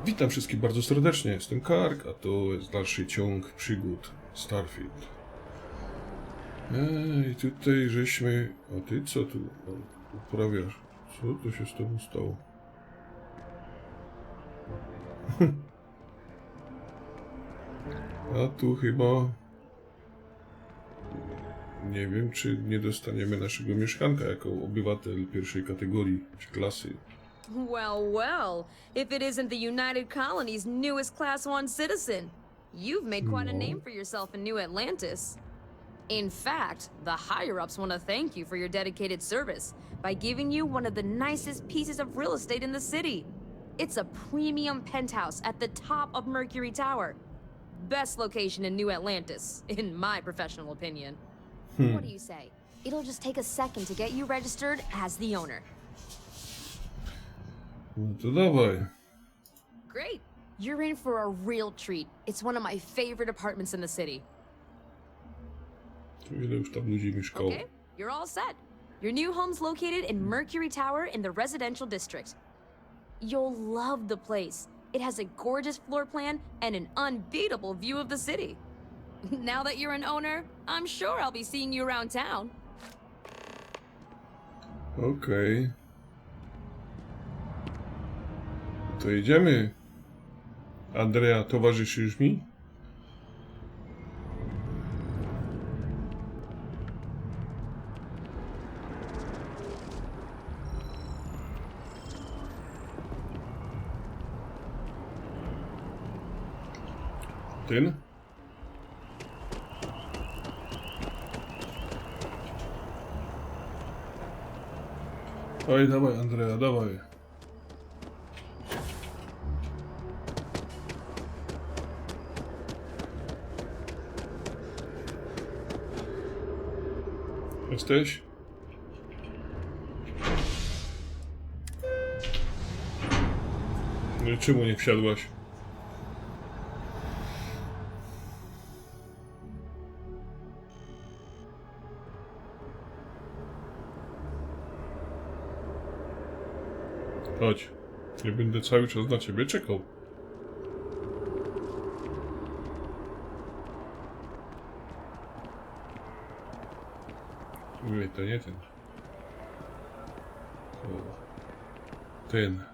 Witam wszystkich bardzo serdecznie, jestem Kark, a to jest dalszy ciąg przygód Starfield. I tutaj żeśmy... A ty co tu uprawiasz? Co to się z tobą stało? A tu chyba... Nie wiem, czy nie dostaniemy naszego mieszkanka jako obywatel pierwszej kategorii, czy klasy. Well, well, if it isn't the United Colony's newest Class 1 citizen. You've made quite a name for yourself in New Atlantis. In fact, the higher-ups want to thank you for your dedicated service by giving you one of the nicest pieces of real estate in the city. It's a premium penthouse at the top of Mercury Tower. Best location in New Atlantis, in my professional opinion. What do you say? It'll just take a second to get you registered as the owner. No to dawaj. Great. You're in for a real treat. It's one of my favorite apartments in the city. Tu ile już tam ludzi mieszkało? Okay, you're all set. Your new home's located in Mercury Tower in the residential district. You'll love the place. It has a gorgeous floor plan and an unbeatable view of the city. Now that you're an owner, I'm sure I'll be seeing you around town. Okej. To jedziemy. Andrea, towarzyszysz mi? Ten? Oj, dawaj, Andrea, dawaj. Jesteś? No i czemu nie wsiadłaś? Chodź. Nie będę cały czas na ciebie czekał. Nie, to nie ten. To ten.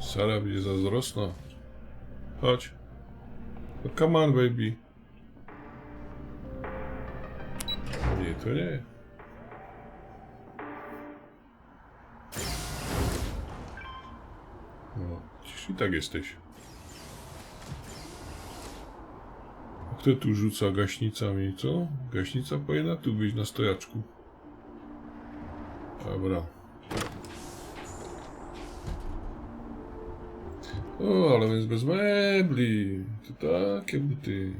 Sara będzie zazdrosna. Chodź. No come on, baby. Nie, to nie. No, przecież i tak jesteś. A kto tu rzuca gaśnicami, co? Gaśnica powinna tu być na stojaczku. Dobra. O, ale jest bez mebli. To takie buty.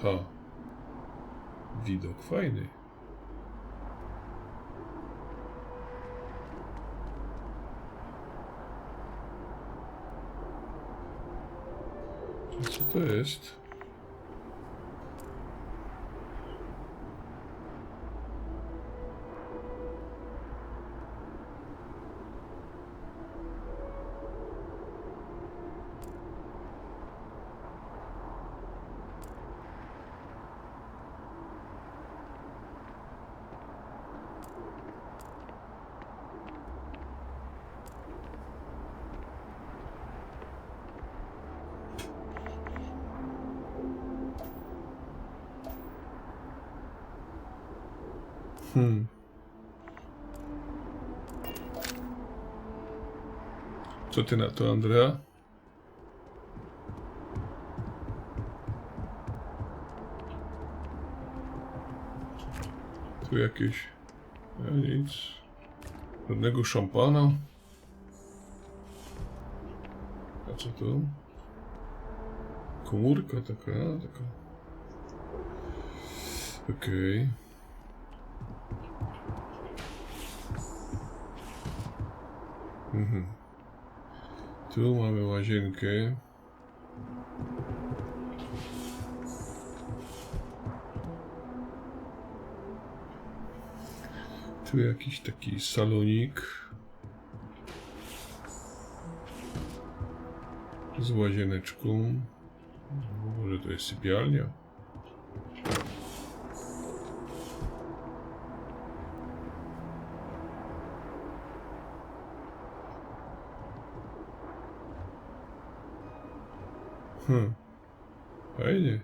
Ha. Widok fajny. Co to jest? Co ty na to, Andrea? Tu jakieś... nic. Żadnego szampana. A co to? Komórka taka. Okej. Tu mamy łazienkę. Tu jakiś taki salonik z łazieneczką. Może to jest sypialnia? Fajnie.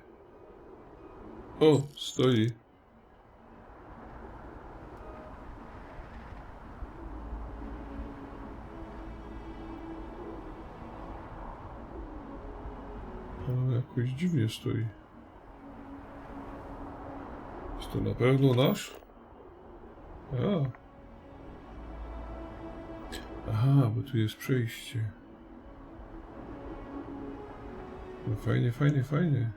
O, stoi. Ale jakoś dziwnie stoi. Jest to na pewno nasz? Aha, bo tu jest przejście. No fajnie, fajnie, fajnie.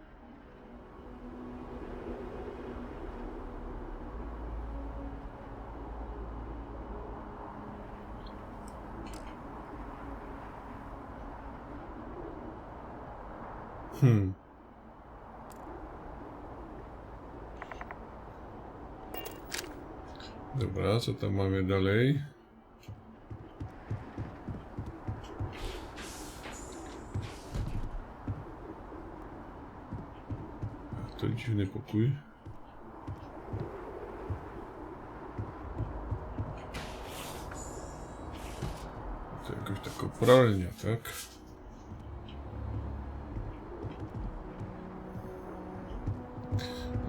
Dobra, co tam mamy dalej? To dziwny pokój. To jakaś taka pralnia, tak?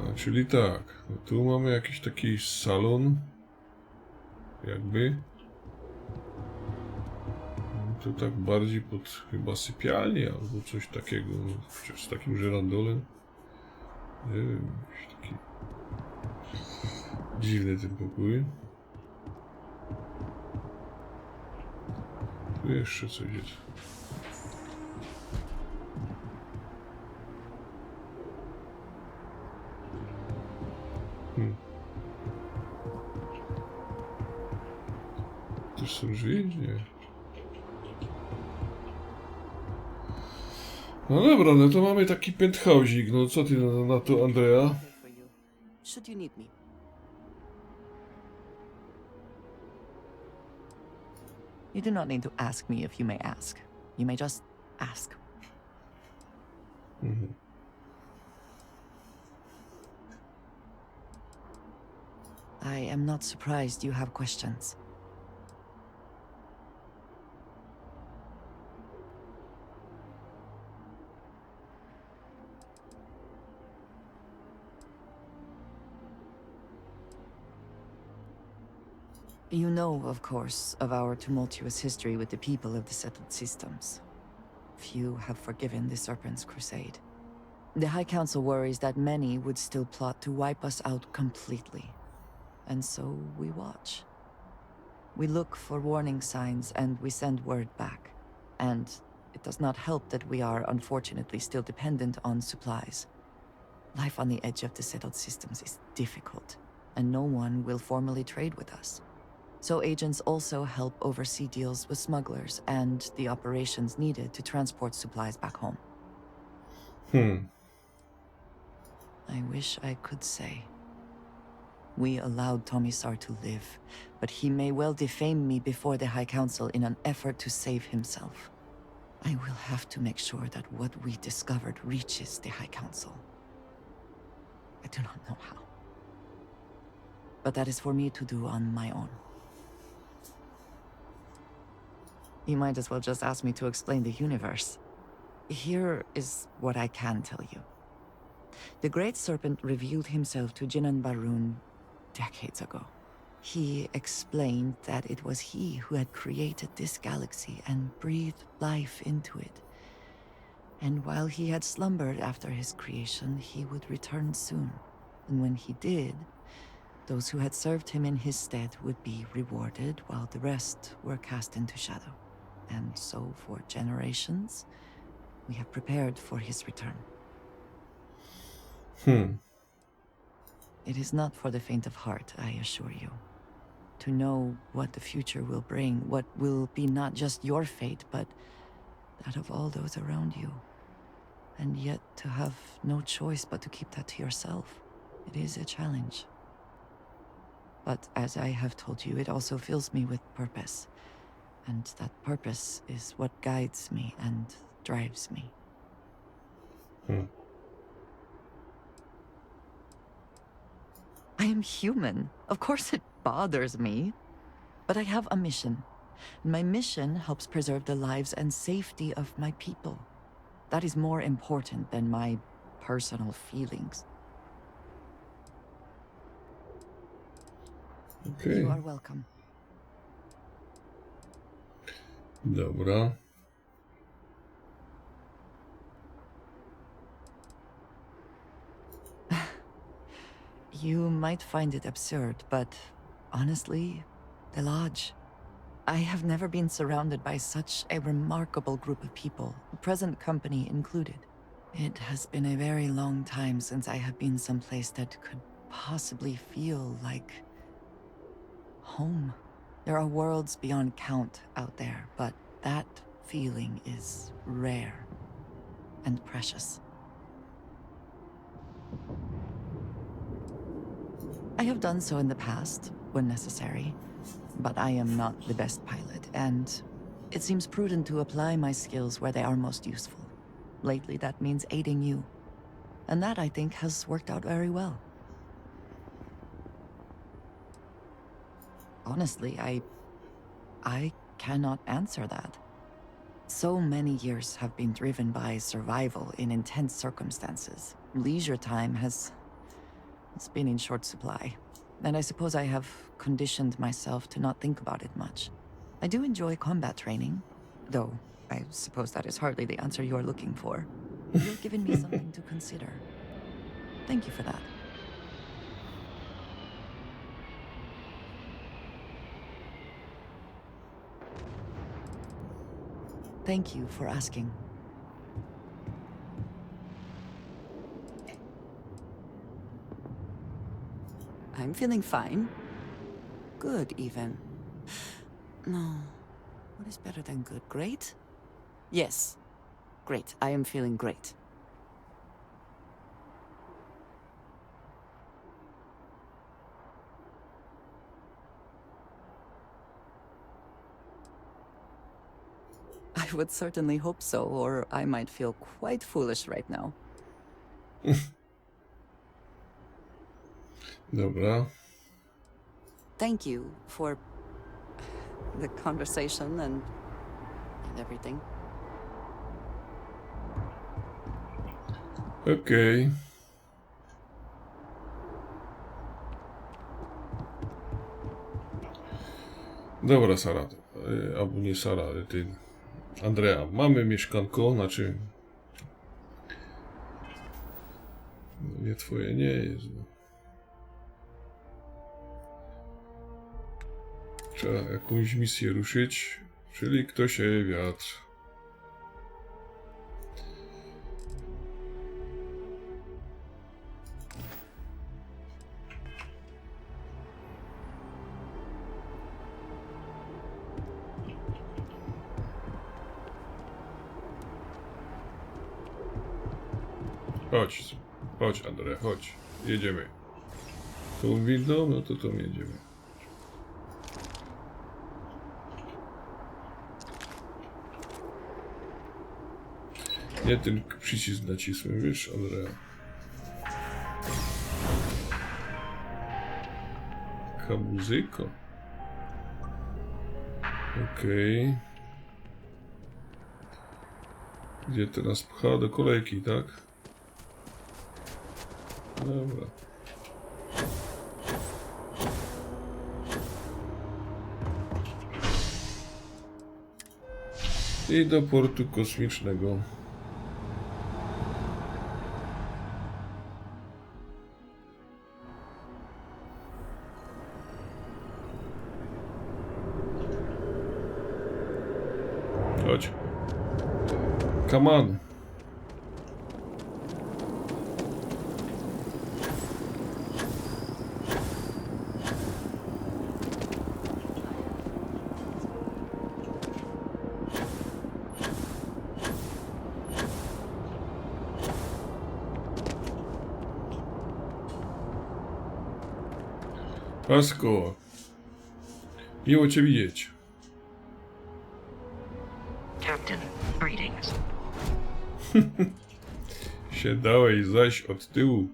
A, czyli tak, no tu mamy jakiś taki salon. Jakby. No to tak bardziej pod chyba sypialnię albo coś takiego. Z takim żerandolem. Nie wiem, jakiś taki dziwny ten pokój. Tu jeszcze coś jest. To są drzwi? Nie. No dobra, no to mamy taki penthouse'ik. No co ty na to, Andrea? Should you need me. You do not need to ask me if you may ask. You may just ask. I am not surprised you have questions. You know, of course, of our tumultuous history with the people of the settled systems. Few have forgiven the Serpent's crusade. The High Council worries that many would still plot to wipe us out completely. And so we watch. We look for warning signs and we send word back. And it does not help that we are unfortunately still dependent on supplies. Life on the edge of the settled systems is difficult, and no one will formally trade with us. So agents also help oversee deals with smugglers and the operations needed to transport supplies back home. I wish I could say. We allowed Tomisar to live, but he may well defame me before the High Council in an effort to save himself. I will have to make sure that what we discovered reaches the High Council. I do not know how. But that is for me to do on my own. You might as well just ask me to explain the universe. Here is what I can tell you. The Great Serpent revealed himself to Jinan Barun decades ago. He explained that it was he who had created this galaxy and breathed life into it. And while he had slumbered after his creation, he would return soon. And when he did, those who had served him in his stead would be rewarded, while the rest were cast into shadow. And so, for generations, we have prepared for his return. It is not for the faint of heart, I assure you. To know what the future will bring, what will be not just your fate, but that of all those around you. And yet to have no choice but to keep that to yourself. It is a challenge. But as I have told you, it also fills me with purpose. And that purpose is what guides me and drives me. I am human. Of course it bothers me. But I have a mission. My mission helps preserve the lives and safety of my people. That is more important than my personal feelings. Okej. You are welcome. Dobra. You might find it absurd, but honestly, the Lodge. I have never been surrounded by such a remarkable group of people, present company included. It has been a very long time since I have been someplace that could possibly feel like home. There are worlds beyond count out there, but that feeling is rare and precious. I have done so in the past, when necessary, but I am not the best pilot, and it seems prudent to apply my skills where they are most useful. Lately, that means aiding you, and that, I think, has worked out very well. Honestly, I cannot answer that. So many years have been driven by survival in intense circumstances. Leisure time it's been in short supply, and I suppose I have conditioned myself to not think about it much. I do enjoy combat training, though I suppose that is hardly the answer you are looking for. You've given me something to consider. Thank you for that. Thank you for asking. I'm feeling fine. Good, even. No. What is better than good? Great? Yes. Great. I am feeling great. I would certainly hope so, or I might feel quite foolish right now. Dobra. Thank you for the conversation and everything. Okej. Dobra, Sara. Albo nie Sara, ale ty. Andrea, mamy mieszkanko, znaczy... No, nie twoje nie jest. No. Trzeba jakąś misję ruszyć, czyli kto sieje wiatr. Chodź, chodź Andrea, chodź, jedziemy. Tą windą, no to jedziemy. Nie ten przycisk nacisłem, wiesz, Andrea. Jaka muzyka. Okej. Gdzie teraz pcha do kolejki, tak? Dobra. I do portu kosmicznego. Chodź. Come on. Pasko. Miło cię widzieć. Captain, greetings. Siadałeś zaś od tyłu.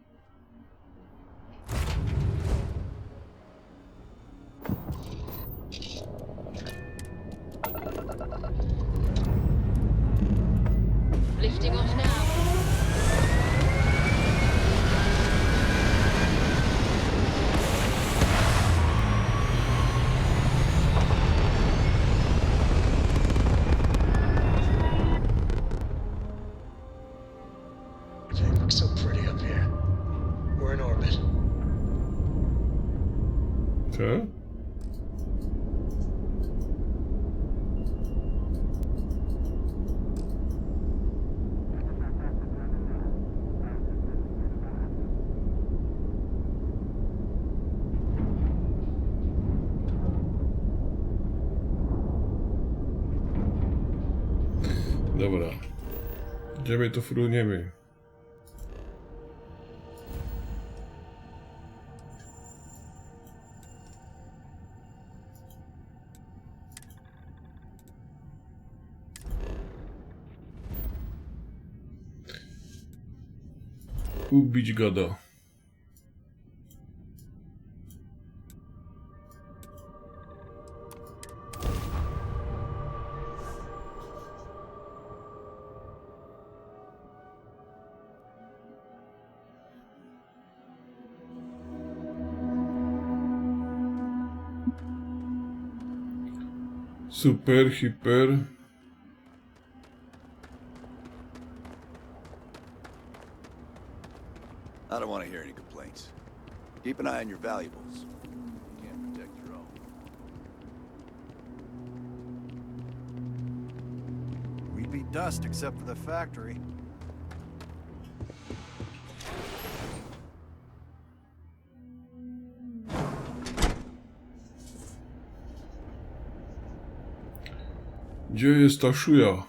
Lifting off now. Everything looks so pretty up here. We're in orbit. Co? Dobra. Idziemy to fruniemy. Ubić gada. Super, hiper. I don't want to hear any complaints. Keep an eye on your valuables. You can't protect your own. We'd be dust except for the factory. Gdzie jest ta szuja?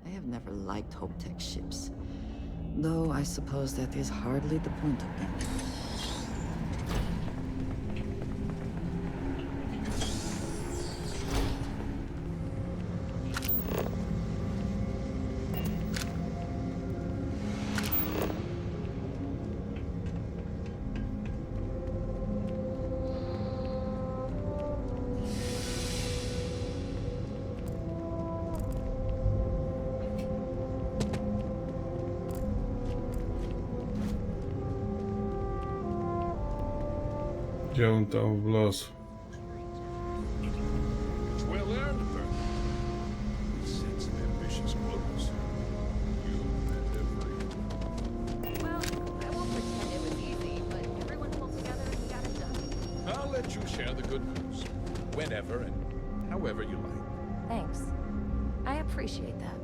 I have never liked Hope-Tech ships. Though I suppose that is hardly the point of them. Gdzie on tam wlazł? Well earned, Bert. We set some ambitious goals. You met every. Well, I won't pretend it was easy, but everyone pulled together and got it done. I'll let you share the good news. Whenever and however you like. Thanks. I appreciate that.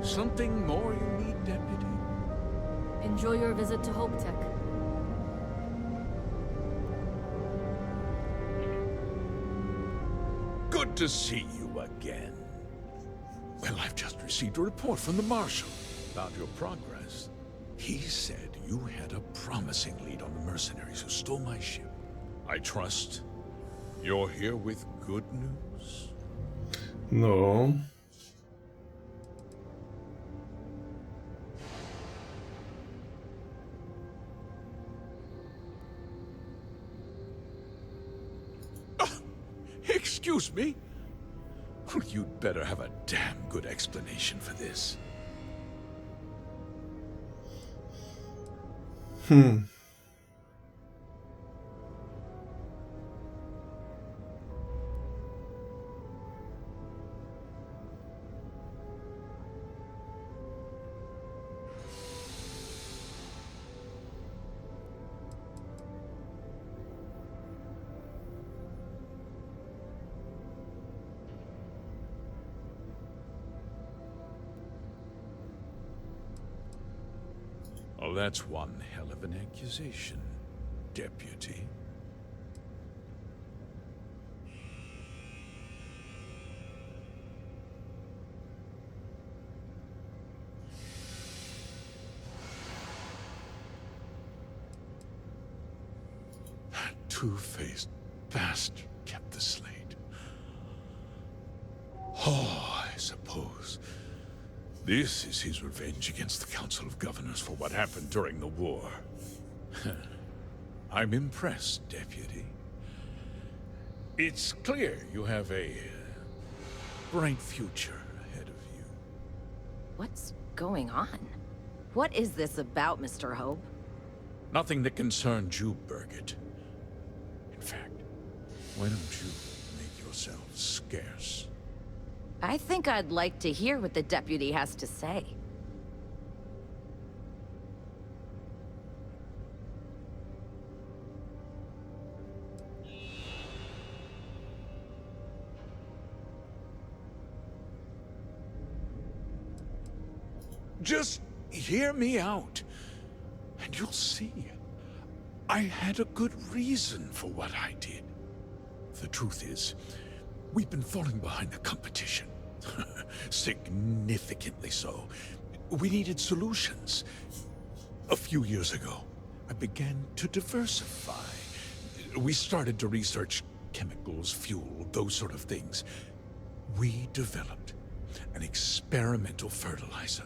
Something more you need, Deputy? Enjoy your visit to Hope-Tech. Good to see you again. Well, I've just received a report from the Marshal about your progress. He said you had a promising lead on the mercenaries who stole my ship. I trust you're here with good news? No. Excuse me? Well, you'd better have a damn good explanation for this. Oh, that's one hell of an accusation, Deputy. two-faced bastard kept the slate. Oh, I suppose this is his revenge against the Council of Governors for what happened during the war. I'm impressed, Deputy. It's clear you have a bright future ahead of you. What's going on? What is this about, Mr. Hope? Nothing that concerns you, Birgit. In fact, why don't you make yourself scarce? I think I'd like to hear what the deputy has to say. Just hear me out, and you'll see. I had a good reason for what I did. The truth is, we've been falling behind the competition. Significantly so. We needed solutions. A few years ago, I began to diversify. We started to research chemicals, fuel, those sort of things. We developed an experimental fertilizer.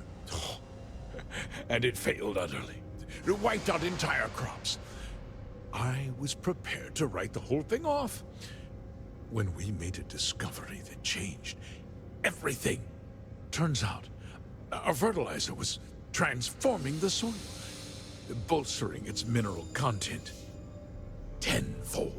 And it failed utterly. It wiped out entire crops. I was prepared to write the whole thing off when we made a discovery that changed everything. Turns out, our fertilizer was transforming the soil, bolstering its mineral content tenfold.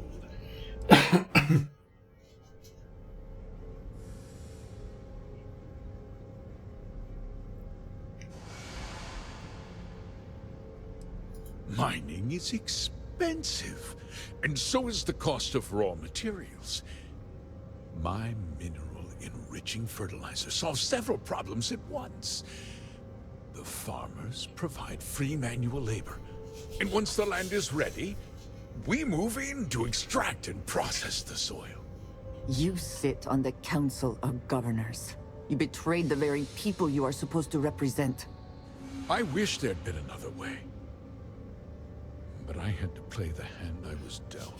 Mining is expensive, and so is the cost of raw materials. My mineral-enriching fertilizer solves several problems at once. The farmers provide free manual labor, and once the land is ready, we move in to extract and process the soil. You sit on the Council of Governors. You betrayed the very people you are supposed to represent. I wish there'd been another way. But I had to play the hand I was dealt.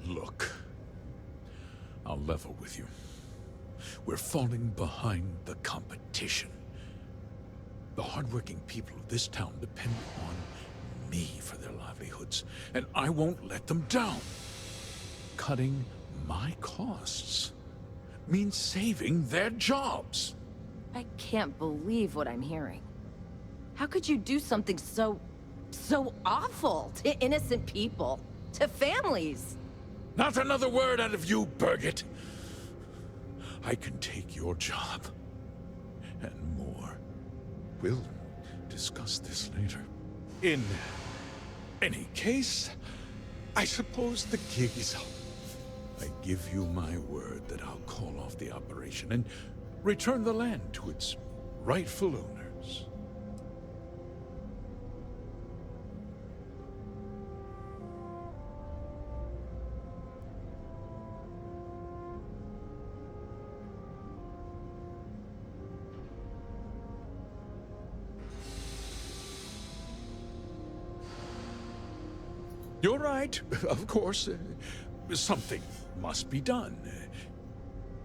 Look, I'll level with you. We're falling behind the competition. The hardworking people of this town depend on me for their livelihoods, and I won't let them down. Cutting my costs means saving their jobs. I can't believe what I'm hearing. How could you do something so awful to innocent people, to families? Not another word out of you, Birgit. I can take your job, and more. We'll discuss this later. In any case, I suppose the gig is up. I give you my word that I'll call off the operation and return the land to its rightful owners. You're right, of course. Something must be done.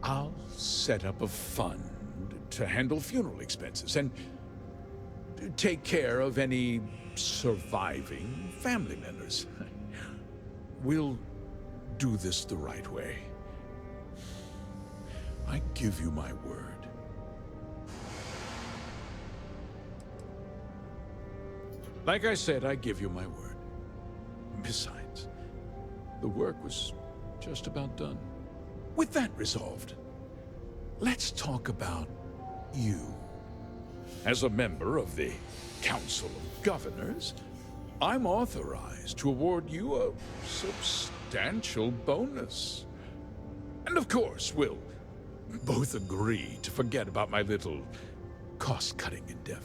I'll set up a fund to handle funeral expenses and take care of any surviving family members. We'll do this the right way. I give you my word. Like I said, I give you my word. Besides, the work was just about done. With that resolved, let's talk about you. As a member of the Council of Governors, I'm authorized to award you a substantial bonus. And of course, we'll both agree to forget about my little cost-cutting endeavor.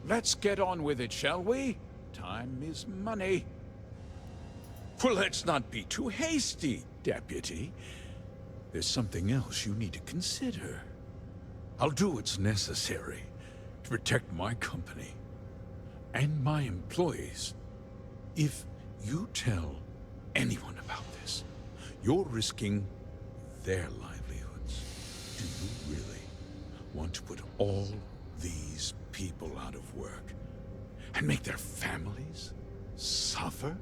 Let's get on with it, shall we? Time is money. Well, let's not be too hasty, Deputy. There's something else you need to consider. I'll do what's necessary to protect my company and my employees. If you tell anyone about this, you're risking their livelihoods. Do you really want to put all these people out of work and make their families suffer?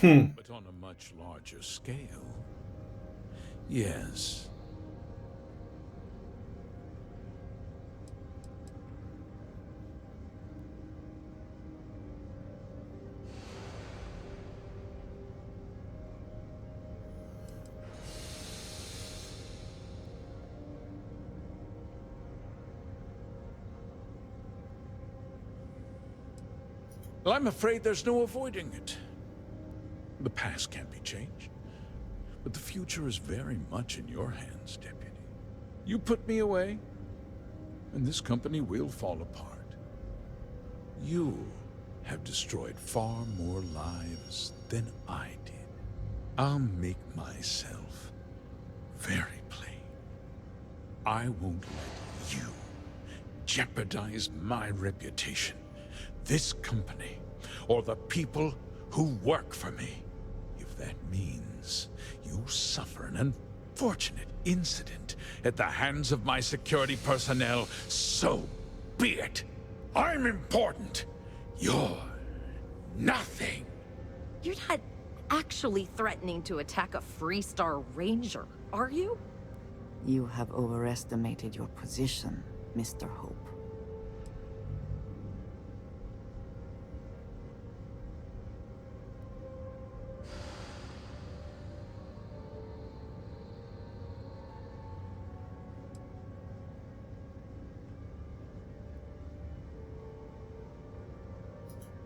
But on a much larger scale, yes. Well, I'm afraid there's no avoiding it. The past can't be changed, but the future is very much in your hands, Deputy. You put me away, and this company will fall apart. You have destroyed far more lives than I did. I'll make myself very plain. I won't let you jeopardize my reputation, this company, or the people who work for me. If that means you suffer an unfortunate incident at the hands of my security personnel, so be it. I'm important. You're nothing. You're not actually threatening to attack a Freestar Ranger, are you? You have overestimated your position, Mr. Hope.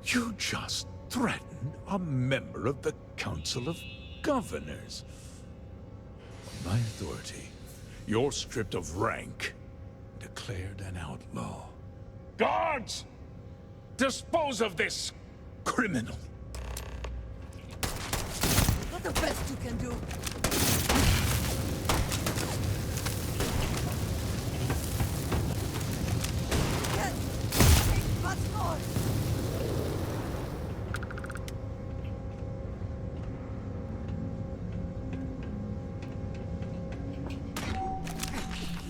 You just threatened a member of the Council of Governors. On my authority, you're stripped of rank, declared an outlaw. Guards! Dispose of this criminal! Not the best you can do. Yes! Take much more!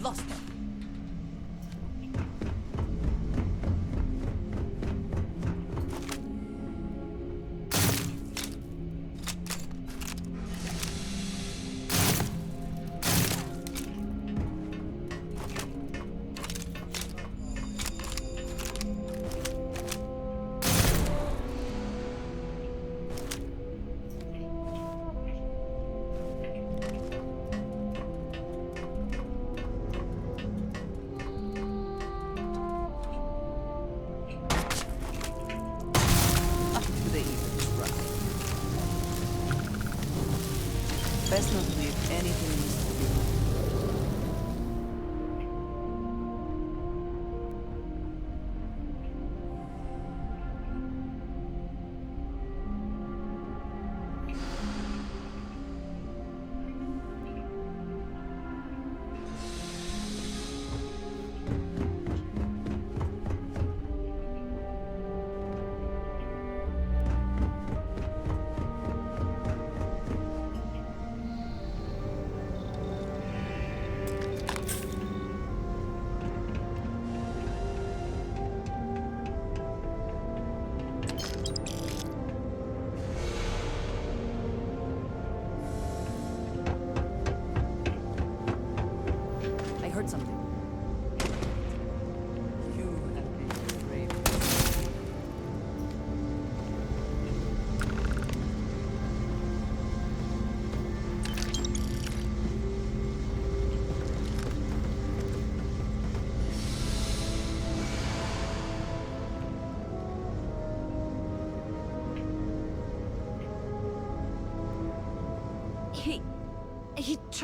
Lost them. Best not to leave anything needs to be.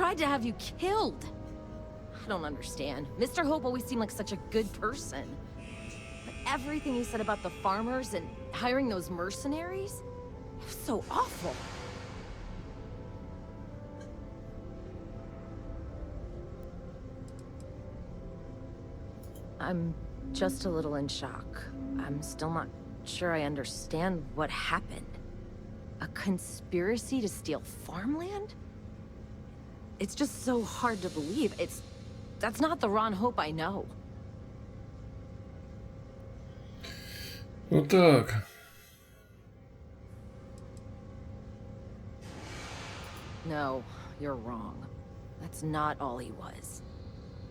tried to have you killed. I don't understand. Mr. Hope always seemed like such a good person. But everything he said about the farmers and hiring those mercenaries, it was so awful. I'm just a little in shock. I'm still not sure I understand what happened. A conspiracy to steal farmland? It's just so hard to believe. That's not the Ron Hope I know. No tak. No, you're wrong. That's not all he was.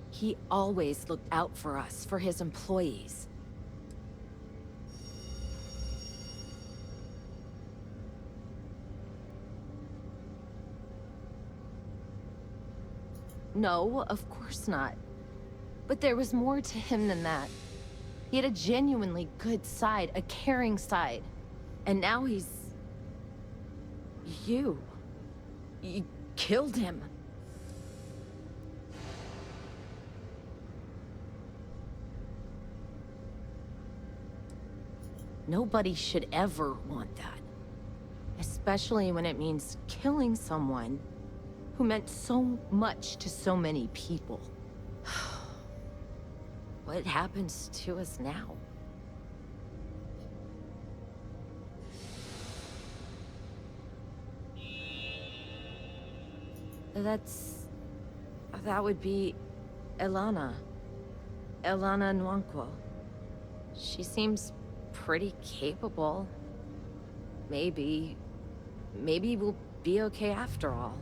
He always looked out for us, for his employees. No, of course not. But there was more to him than that. He had a genuinely good side, a caring side. And now he's... You killed him. Nobody should ever want that. Especially when it means killing someone who meant so much to so many people. What happens to us now? That would be Elana. Elana Nwankwo. She seems pretty capable. Maybe we'll be okay after all.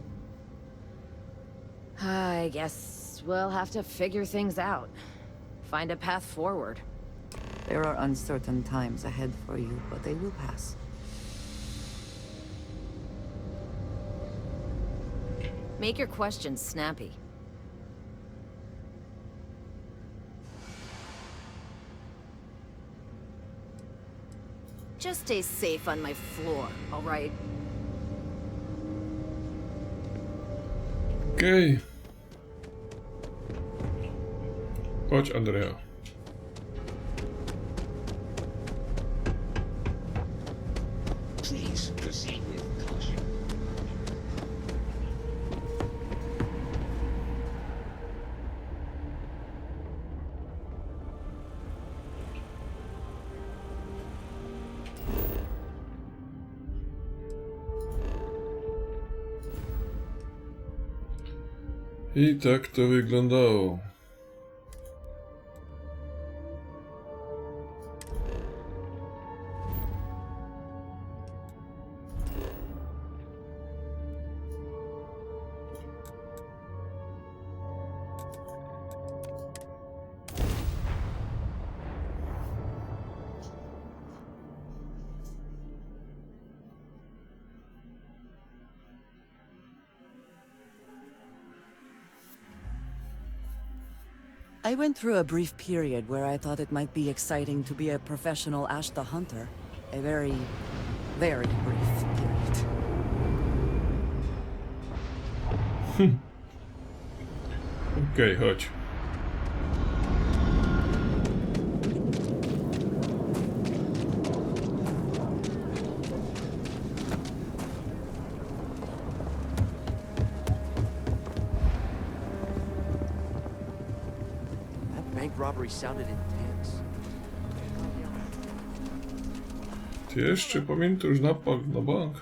I guess we'll have to figure things out. Find a path forward. There are uncertain times ahead for you, but they will pass. Make your questions snappy. Just stay safe on my floor, all right? Okej. Chodź, Andrea. Please proceed with caution. I tak to wyglądało. I went through a brief period where I thought it might be exciting to be a professional Ash the Hunter. A very, very brief period. Okej, chodź. Bank robbery sounded intense. Ty jeszcze pamiętasz napad na bank?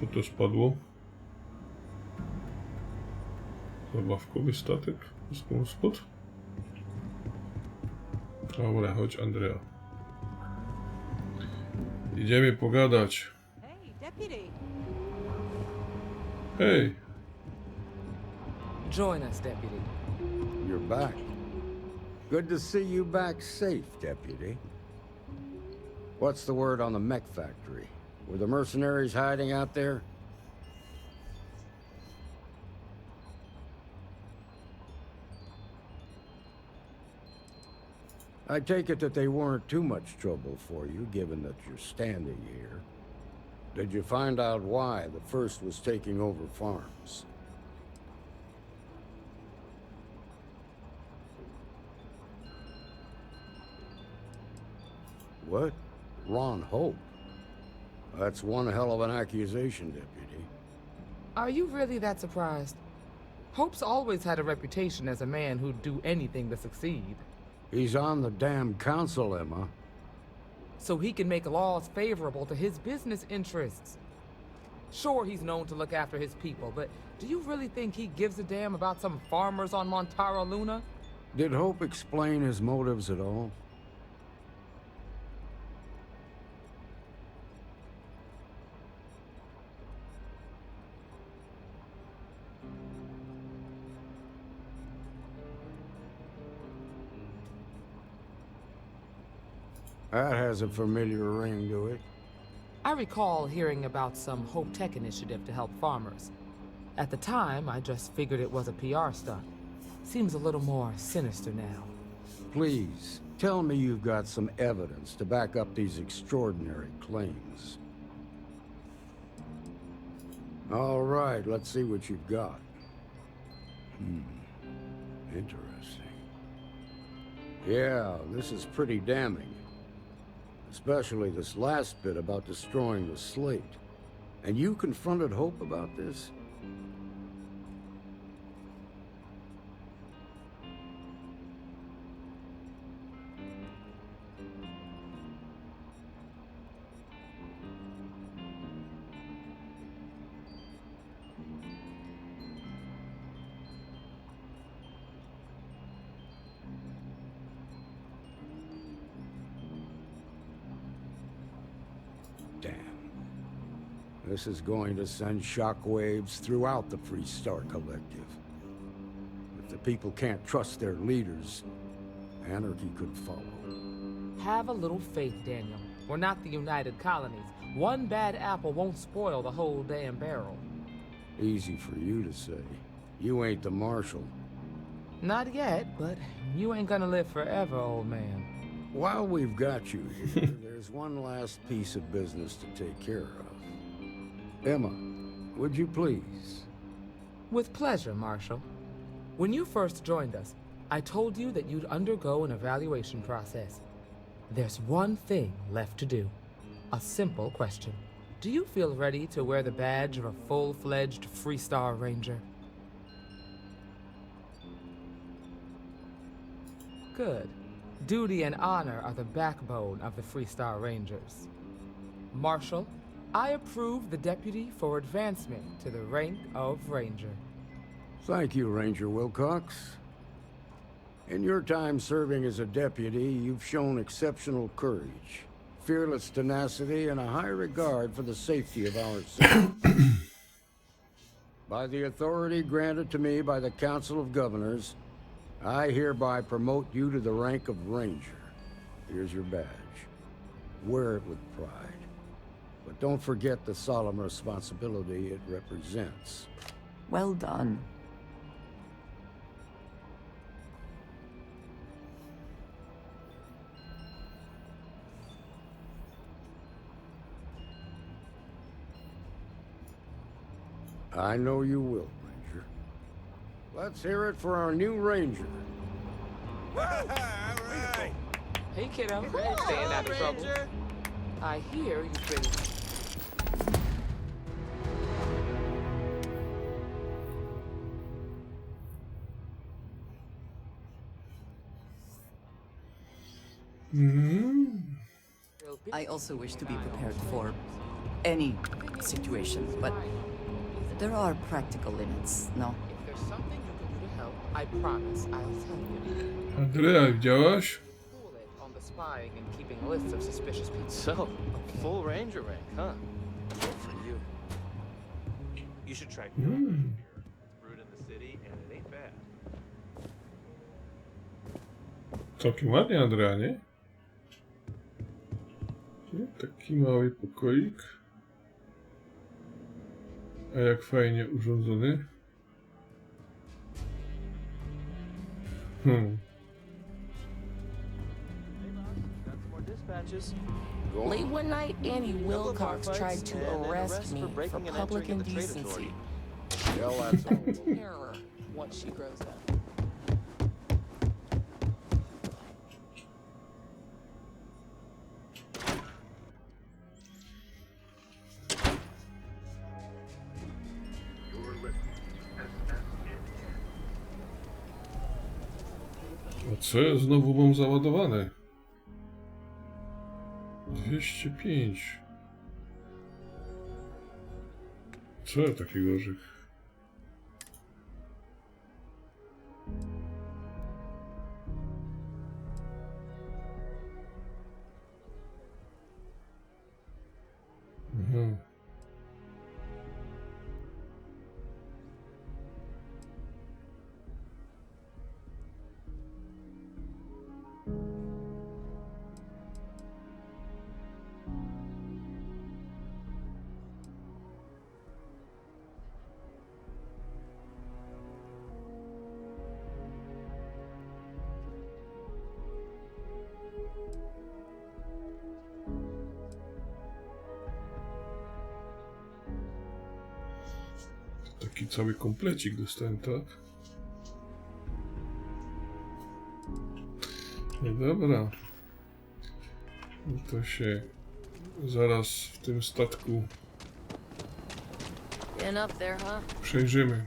Co to spadło? Zabawkowy statek? Spod? Dobra, chodź, Andrea. Idziemy pogadać. Hey, deputy. Hej! Join us, deputy. You're back. Good to see you back safe, deputy. What's the word on the mech factory? Were the mercenaries hiding out there? I take it that they weren't too much trouble for you, given that you're standing here. Did you find out why the first was taking over farms? What? Ron Hope? That's one hell of an accusation, Deputy. Are you really that surprised? Hope's always had a reputation as a man who'd do anything to succeed. He's on the damn council, Emma. So he can make laws favorable to his business interests. Sure, he's known to look after his people, but do you really think he gives a damn about some farmers on Montara Luna? Did Hope explain his motives at all? That has a familiar ring to it. I recall hearing about some Hope Tech initiative to help farmers. At the time, I just figured it was a PR stunt. Seems a little more sinister now. Please, tell me you've got some evidence to back up these extraordinary claims. All right, let's see what you've got. Interesting. Yeah, this is pretty damning. Especially this last bit about destroying the slate. And you confronted Hope about this? This is going to send shockwaves throughout the Freestar Collective. If the people can't trust their leaders, anarchy could follow. Have a little faith, Daniel. We're not the United Colonies. One bad apple won't spoil the whole damn barrel. Easy for you to say. You ain't the Marshal. Not yet, but you ain't gonna live forever, old man. While we've got you here, there's one last piece of business to take care of. Emma, would you please? With pleasure, Marshal. When you first joined us, I told you that you'd undergo an evaluation process. There's one thing left to do. A simple question. Do you feel ready to wear the badge of a full-fledged Freestar Ranger? Good. Duty and honor are the backbone of the Freestar Rangers. Marshal, I approve the deputy for advancement to the rank of Ranger. Thank you, Ranger Wilcox. In your time serving as a deputy, you've shown exceptional courage, fearless tenacity, and a high regard for the safety of our citizens. By the authority granted to me by the Council of Governors, I hereby promote you to the rank of Ranger. Here's your badge. Wear it with pride. But don't forget the solemn responsibility it represents. Well done. I know you will, Ranger. Let's hear it for our new Ranger. Hey, kiddo. Staying out of trouble. I hear you've been... I also wish to be prepared for any situation, but there are practical limits, no? If there's something you can do to help, I promise I'll tell you. Andrea, widziałaś? Cool it on the spying and keeping lists of suspicious people. So, full ranger rank, huh? Good for you. You should try here. It's brewed in the city and it ain't bad. Całkiem ładnie, Andrea, nie? Taki mały pokoik. A jak fajnie urządzony. dispatches. Late one night, Annie Couple of Wilcox bar tried fights, to and an arrest me for breaking and public entering in the trade indecency. authority. Well, that's all. Terror once she grows up. A co ja znowu mam załadowane? 205. Co ja takiego, że... Mhm. Taki cały komplecik dostałem, tak? No dobra. No to się zaraz w tym statku Been up there, huh? przejrzymy.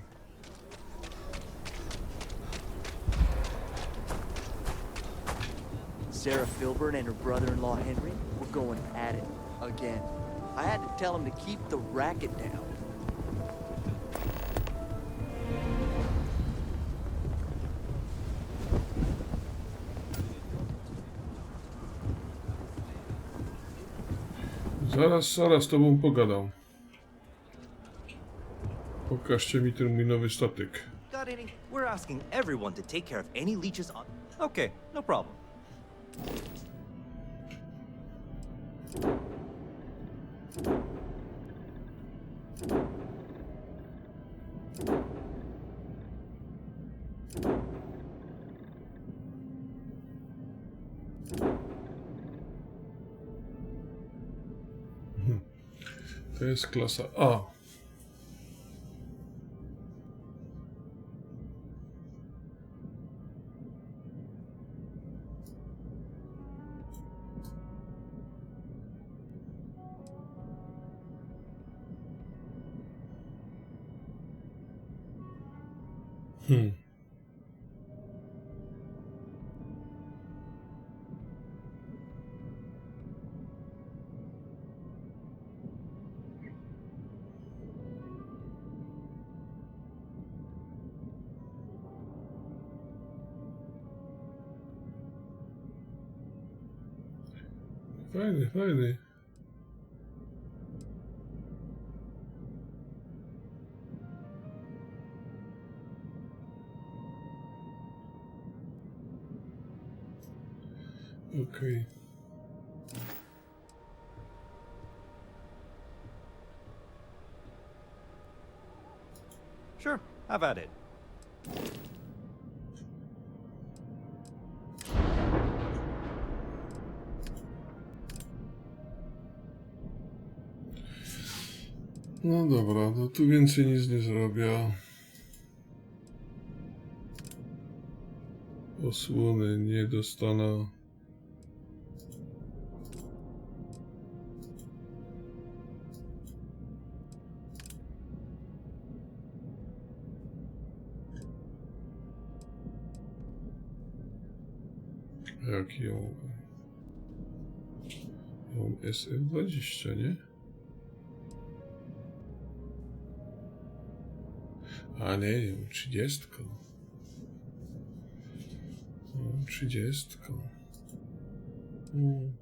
Sarah Filburn and her brother-in-law Henry were going at it again. I had to tell them to keep the racket down. Zaraz z tobą pogadam. Pokażcie mi ten mój nowy statek. Got any? We're asking everyone to take care of any leeches on... Okay, no problem. To jest klasa A. Fajny, fajny. Okej. Sure, have at it. No dobra, no tu więcej nic nie zrobię. Osłony nie dostanę. Jak ją... Ją SF-20, nie? A nie, 30. 30.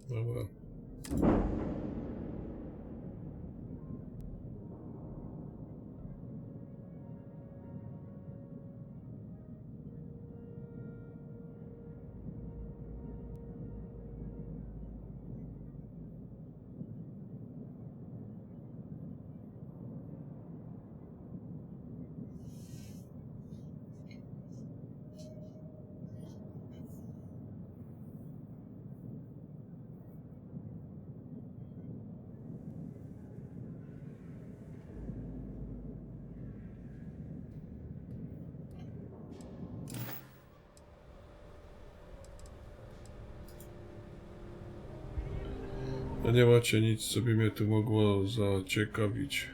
Dobra. A nie macie nic, co by mnie tu mogło zaciekawić.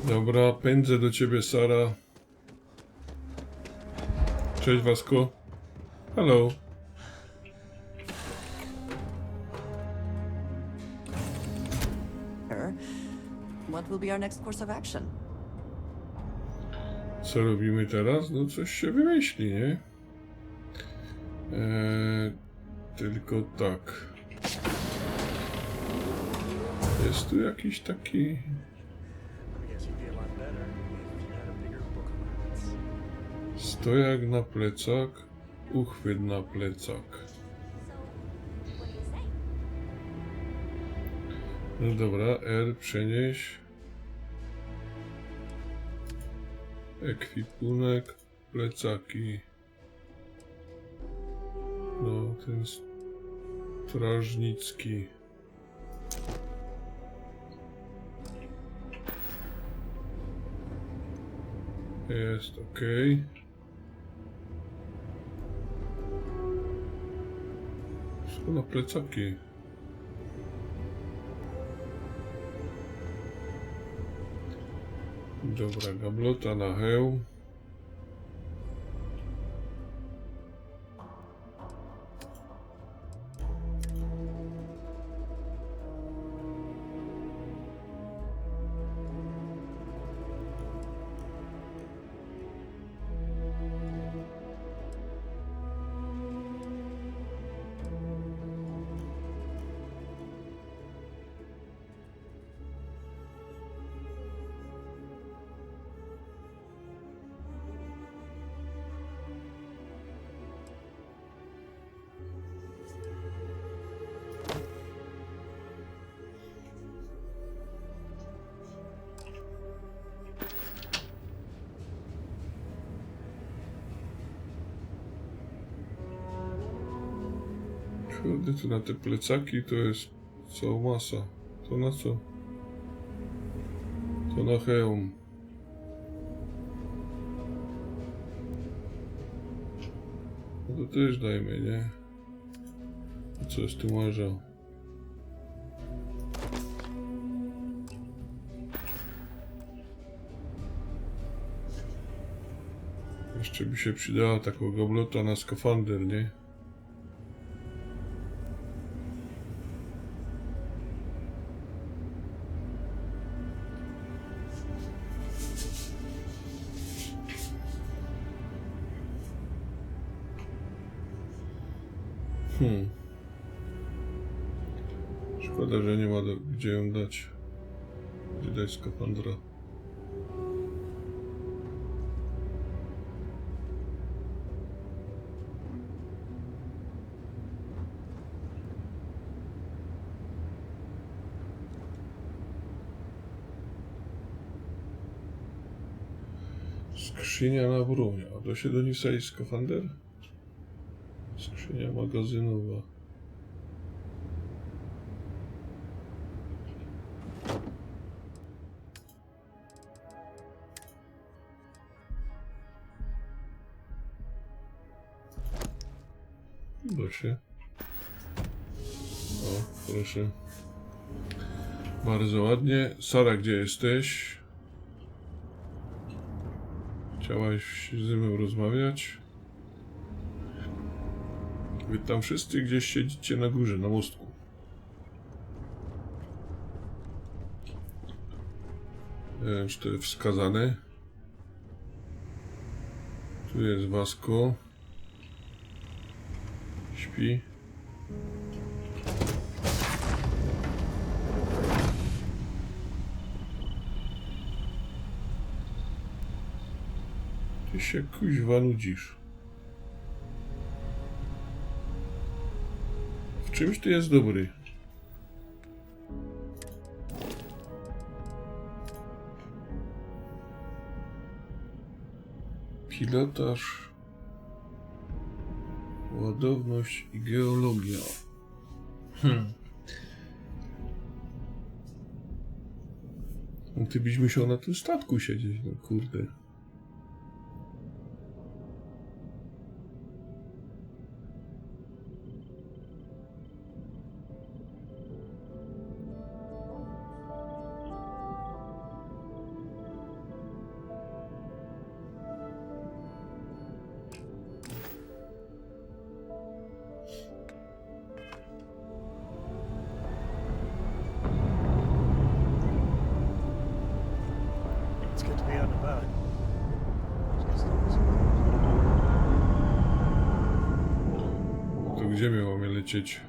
Dobra, pędzę do ciebie, Sara. Cześć, Wasko. Hello. What will be our next course of action? Co robimy teraz? No coś się wymyśli, nie? Tylko tak. Jest tu jakiś taki... Stojak na plecak, uchwyt na plecak. No dobra, R przenieś. Ekwipunek, plecaki. No, ten strażnicki. Jest ok. Wszystko na plecaki. Dobra, gablota na hełm. Kurde, to na te plecaki to jest cała masa. To na co? To na hełm. No to też dajmy, nie? A co jest tu marza? Jeszcze by się przydała taką gablota na skafander, nie? Szkoda, że nie ma gdzie ją dać. Gdzie dać skafandra. Skrzynia na broń. A da się do niej wsadzić skafander? Skrzynia magazynowa. Da się. O, proszę. Bardzo ładnie. Sara, gdzie jesteś? Chciałaś ze mną rozmawiać? Wy tam wszyscy gdzieś siedzicie na górze, na mostku. Nie wiem, czy to jest wskazane. Tu jest Wasko. Śpi. Ty się kuźwa nudzisz. W czymś ty jest dobry. Pilotaż, ładowność i geologia. Ty byś musiał na tym statku siedzieć, no kurde. about it. To gdzie my mamy lecieć?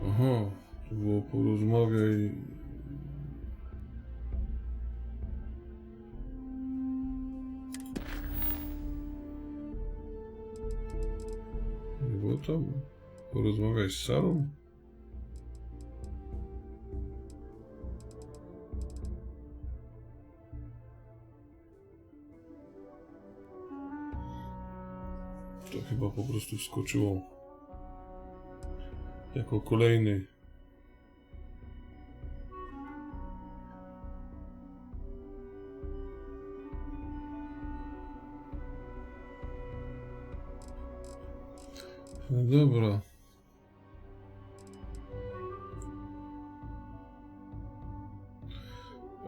Aha, to było porozmawiaj. Nie było tam? Porozmawiaj z Sarą? To chyba po prostu wskoczyło jako kolejny. No dobra.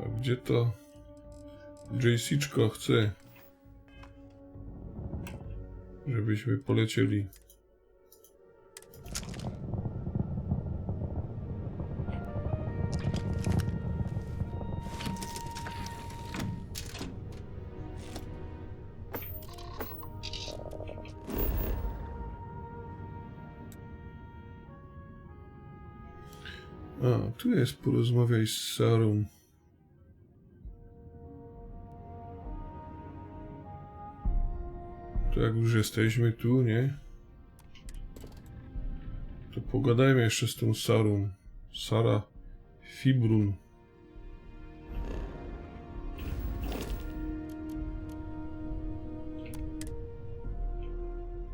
A gdzie to JC-czko chce, żebyśmy polecieli? A, tu jest porozmawiaj z Sarą. To jak już jesteśmy tu, nie? To pogadajmy jeszcze z tą Sarą. Sara Fibrun.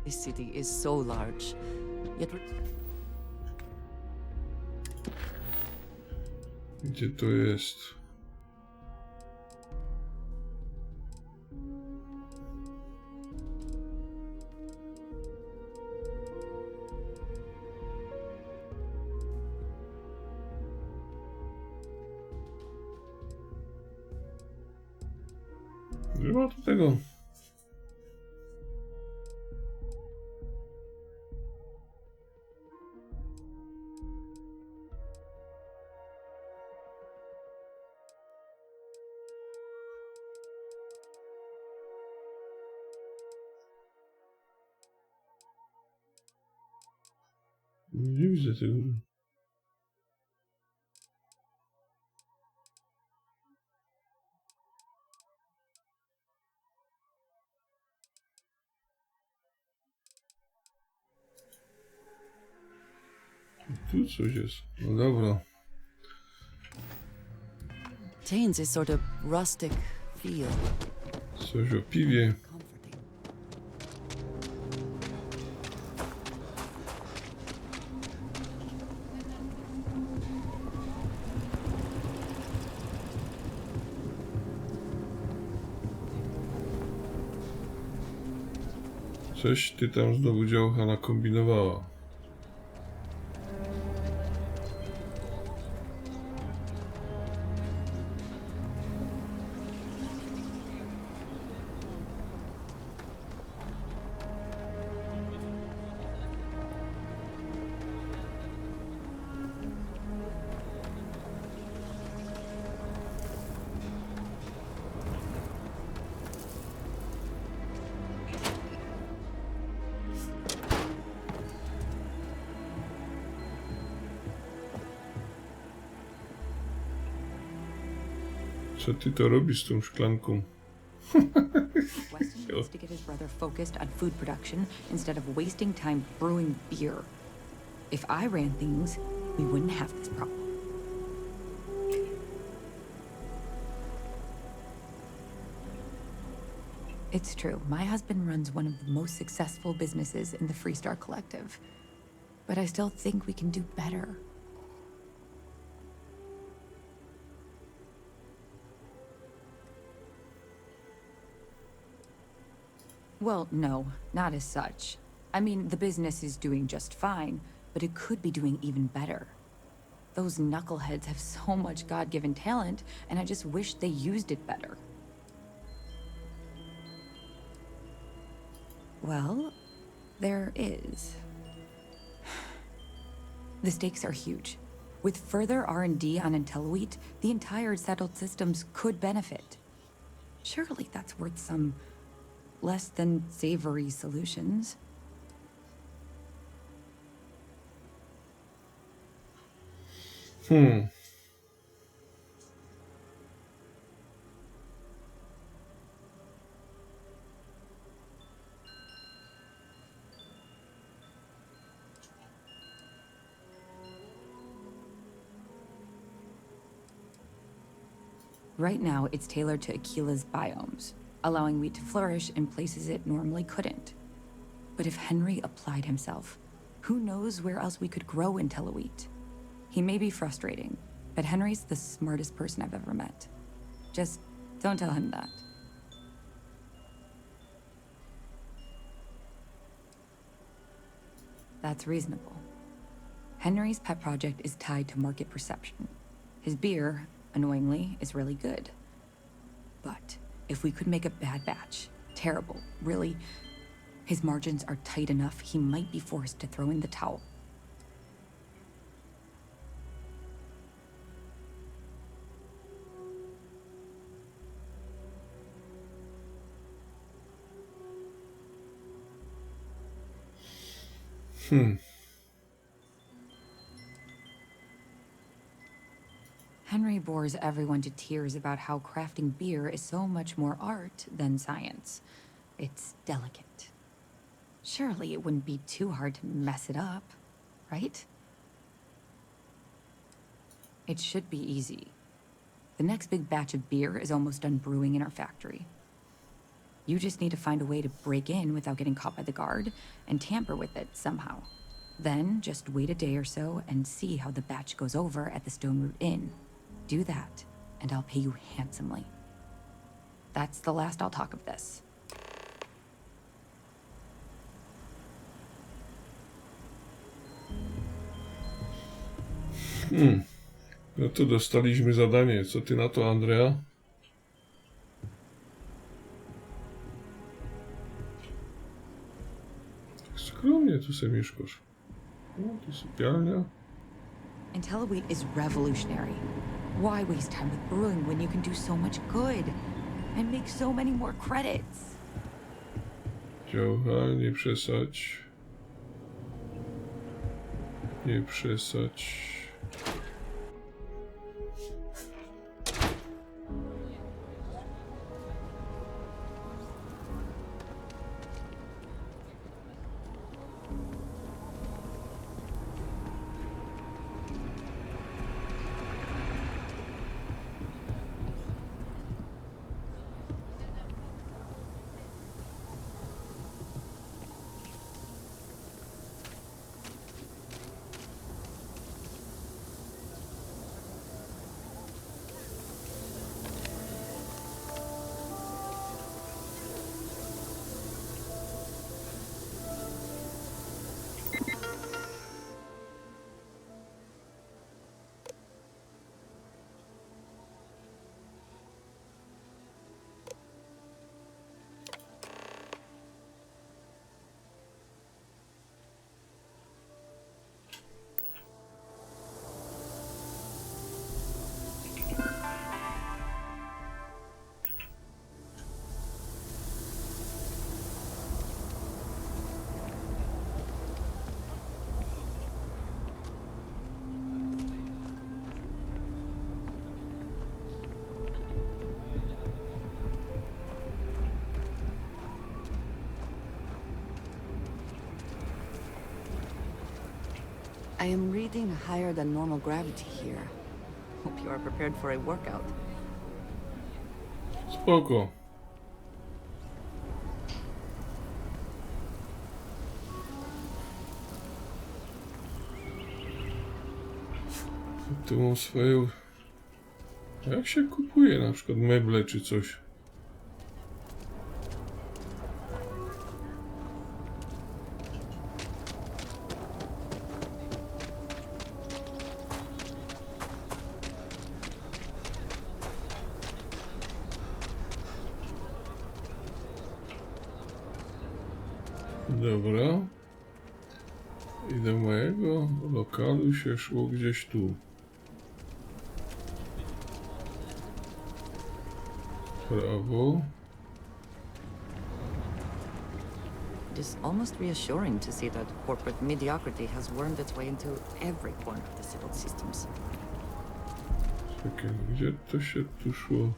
This city is so large, yet Gdzie to jest? Nie ma tu tego. Nie widzę tego. Tu coś jest. No dobra. retains a sort of rustic feel. Coś o piwie. Coś ty tam znowu działka nakombinowała. Co ty to robisz z tą szklanką? Weston needs to get his brother focused on food production instead of wasting time brewing beer. If I ran things, we wouldn't have this problem. It's true. My husband runs one of the most successful businesses in the Freestar Collective. But I still think we can do better. Well, no, not as such. I mean, the business is doing just fine, but it could be doing even better. Those knuckleheads have so much God-given talent, and I just wish they used it better. Well, there is. The stakes are huge. With further R&D on Intelluit, the entire settled systems could benefit. Surely that's worth some less than savory solutions. Right now, it's tailored to Aquila's biomes, allowing wheat to flourish in places it normally couldn't. But if Henry applied himself, who knows where else we could grow Intelluit? He may be frustrating, but Henry's the smartest person I've ever met. Just don't tell him that. That's reasonable. Henry's pet project is tied to market perception. His beer, annoyingly, is really good. But if we could make a bad batch, terrible, really, his margins are tight enough he might be forced to throw in the towel. Henry bores everyone to tears about how crafting beer is so much more art than science. It's delicate. Surely it wouldn't be too hard to mess it up, right? It should be easy. The next big batch of beer is almost done brewing in our factory. You just need to find a way to break in without getting caught by the guard and tamper with it somehow. Then just wait a day or so and see how the batch goes over at the Stone Root Inn. Do that, and I'll pay you handsomely. That's the last I'll talk of this. No to dostaliśmy zadanie. Co ty na to, Andrea? Tak skromnie tu sobie mieszkasz. O, to sypialnia. Intelluit is revolutionary. Why waste time with brewing when you can do so much good and make so many more credits? Działka, nie przesadź. Nie przesadź. I am reading higher than normal gravity here. Hope you are prepared for a workout. Spoko. Tu mam swoje... A jak się kupuje na przykład meble czy coś? Dobra. I do mojego lokalu się szło gdzieś tu. Prawo. It is almost reassuring to see that corporate mediocrity has wormed its way into every corner of the settled systems. Czekaj, gdzie to się tu szło?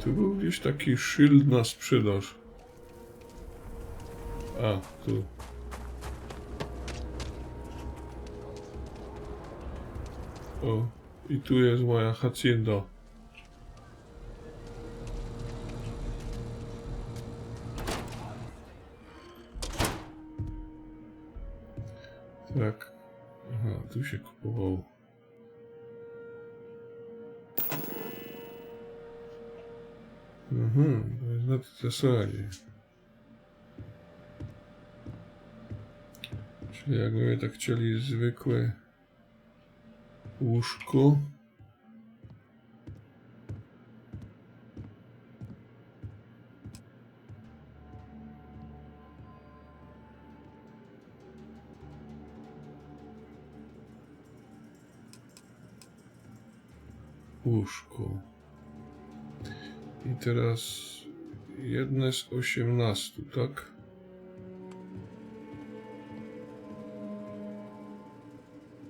Tu był gdzieś taki szyld na sprzedaż. A, tu. O, i tu jest moja hacienda. Tak. Aha, tu się kupowało. To jest na tej zasadzie. Czyli jakby tak chcieli zwykłe łóżko. Łóżko. I teraz jedne z 18, tak?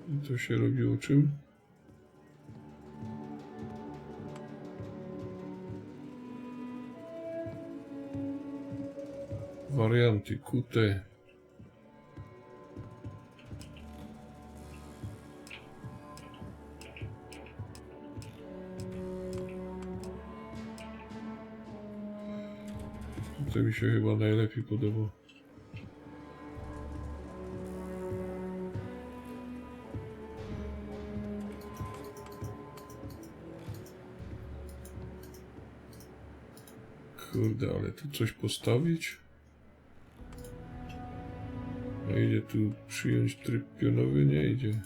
I to się robiło czym? Warianty QT. To mi się chyba najlepiej podoba. Kurde, ale tu coś postawić? A idzie tu przyjąć tryb pionowy? Nie idzie.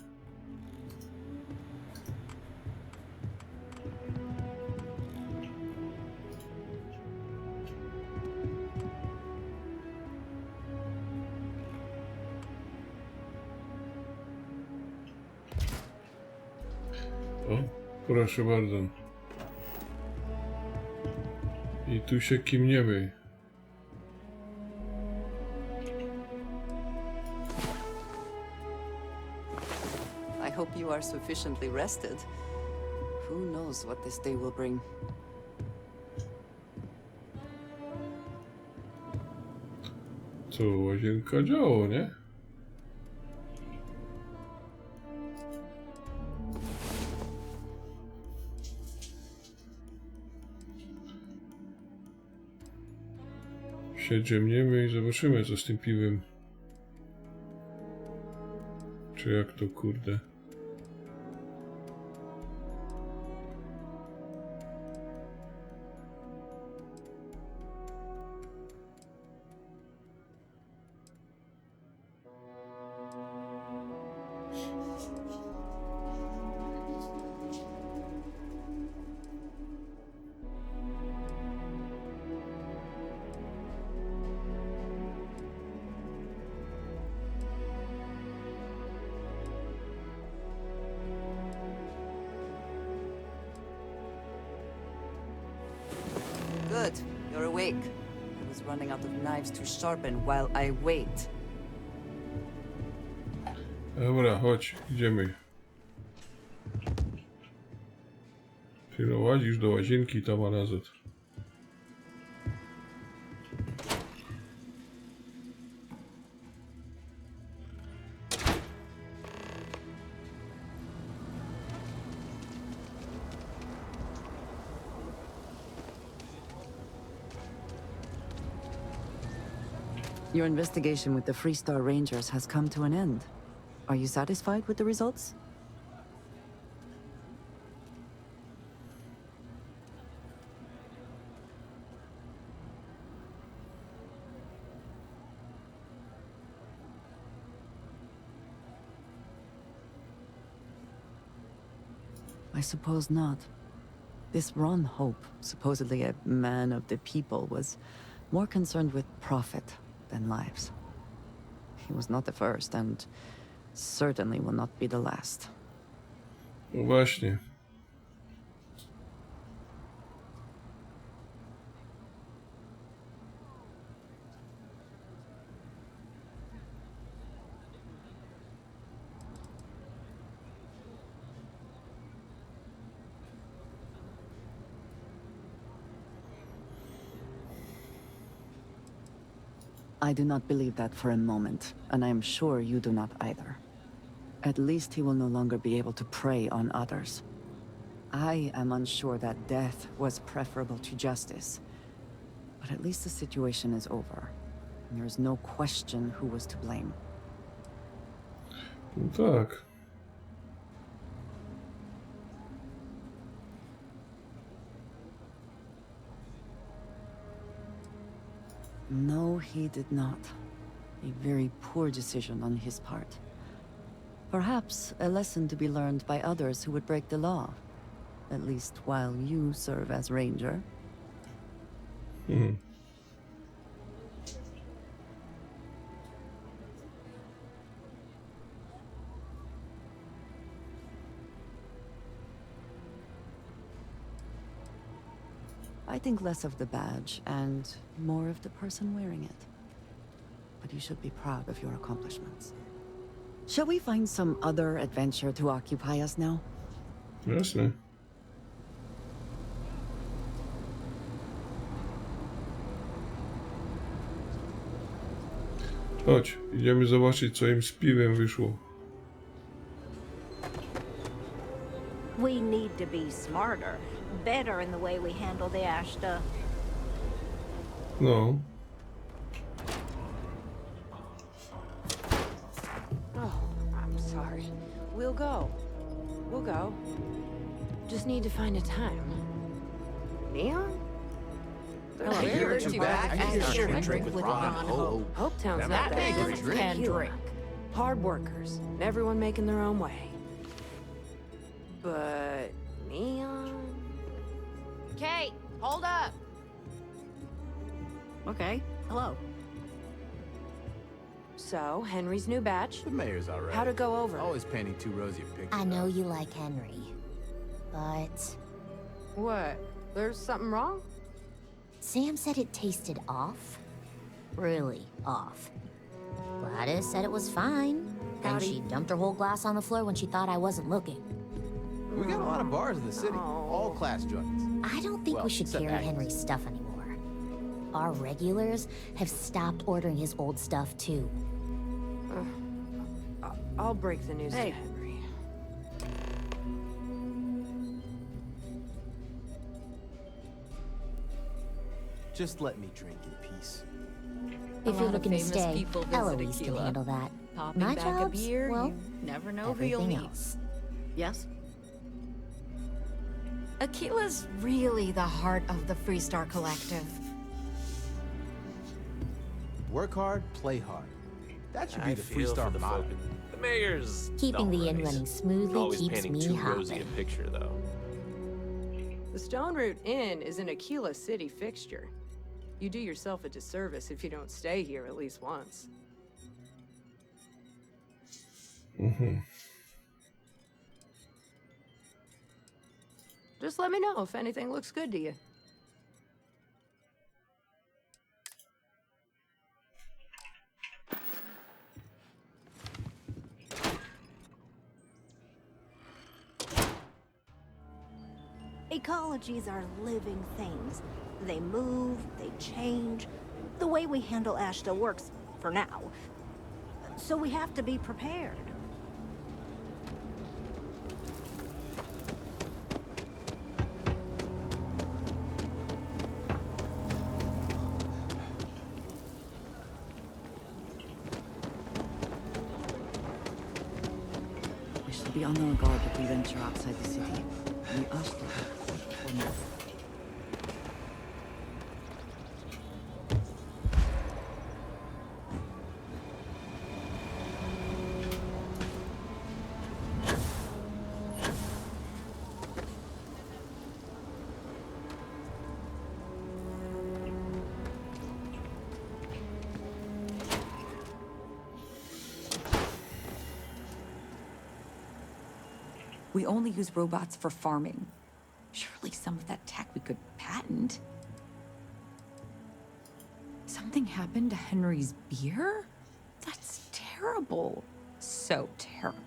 O, proszę bardzo. I tu się kimniemy. I hope you are sufficiently rested. Who knows what this day will bring? Co, łazienka działo, nie? Się drzemniemy i zobaczymy, co z tym piwem. Czy jak to, kurde. Good, you're awake. I was running out of knives to sharpen while I wait. Dobra, chodź, idziemy. Ty no łazisz do łazienki tam a nazad. Your investigation with the Freestar Rangers has come to an end. Are you satisfied with the results? I suppose not. This Ron Hope, supposedly a man of the people, was more concerned with profit than lives. He was not the first, and certainly will not be the last. No właśnie. I do not believe that for a moment, and I am sure you do not either. At least he will no longer be able to prey on others. I am unsure that death was preferable to justice. But at least the situation is over. And there is no question who was to blame. No tak. No, he did not. A very poor decision on his part. Perhaps a lesson to be learned by others who would break the law. At least while you serve as ranger. I think less of the badge and more of the person wearing it. But you should be proud of your accomplishments. Shall we find some other adventure to occupy us now? Jasne. Chodź, idziemy zobaczyć, co im z piwem wyszło. We need to be smarter, better in the way we handle the Ashta. No. Oh, I'm sorry. We'll go. We'll go. Just need to find a time. Neon? I hear you back. I hear you should drink with Ron Hope. Hopetown's That not bad. makes you Can drink. drink. Hard workers. And everyone making their own way. But Neon? Kate, hold up. Okay, hello. So, Henry's new batch. The mayor's all right. How'd it go over? Always painting too rosy a picture. I know you like Henry, but... What? There's something wrong? Sam said it tasted off. Really off. Gladys said it was fine. Then she dumped her whole glass on the floor when she thought I wasn't looking. We got a lot of bars in the city, all class joints. I don't think Well, we should except carry Agnes. Henry's stuff anymore. Our regulars have stopped ordering his old stuff too. I'll break the news Hey. to Henry. Just let me drink in peace. If you're looking to stay, Eloise can handle that. Popping My back a job's, beer, well, you never know who you'll everything meet. else. Yes? Aquila's really the heart of the Freestar Collective. Work hard, play hard. That should be I the feel for Freestar the motto. folk. The mayor's Keeping not the inn right. running smoothly Always keeps painting me too rosy a hopping. picture, though. The Stone Root Inn is an Aquila City fixture. You do yourself a disservice if you don't stay here at least once. Just let me know if anything looks good to you. Ecologies are living things. They move, they change. The way we handle Ashta works, for now. So we have to be prepared. We shall be on our guard if we venture outside the city. We asked you for more. We only use robots for farming. Surely some of that tech we could patent. Something happened to Henry's beer? That's terrible. So terrible.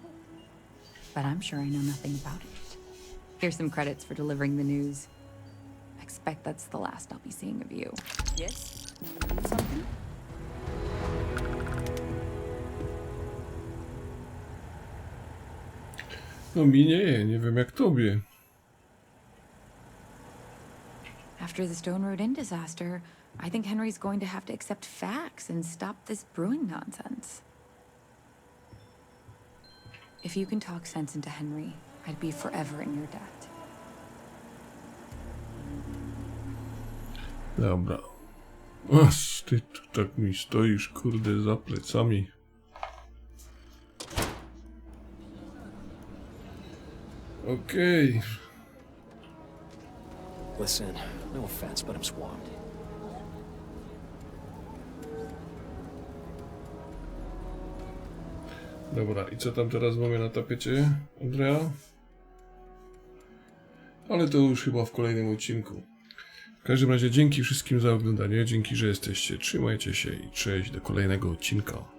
But I'm sure I know nothing about it. Here's some credits for delivering the news. I expect that's the last I'll be seeing of you. Yes? You need something? No mi nie wiem jak tobie. After the Stone Road Inn disaster, I think Henry's going to have to accept facts and stop this brewing nonsense. If you can talk sense into Henry, I'd be forever in your debt. Dobra. Aż ty tu tak mi stoisz, kurde, za plecami. Okej. Listen, no offense, but I'm swamped. Dobra, i co tam teraz mamy na tapecie, Andrea? Ale to już chyba w kolejnym odcinku. W każdym razie dzięki wszystkim za oglądanie, dzięki, że jesteście, trzymajcie się i cześć do kolejnego odcinka.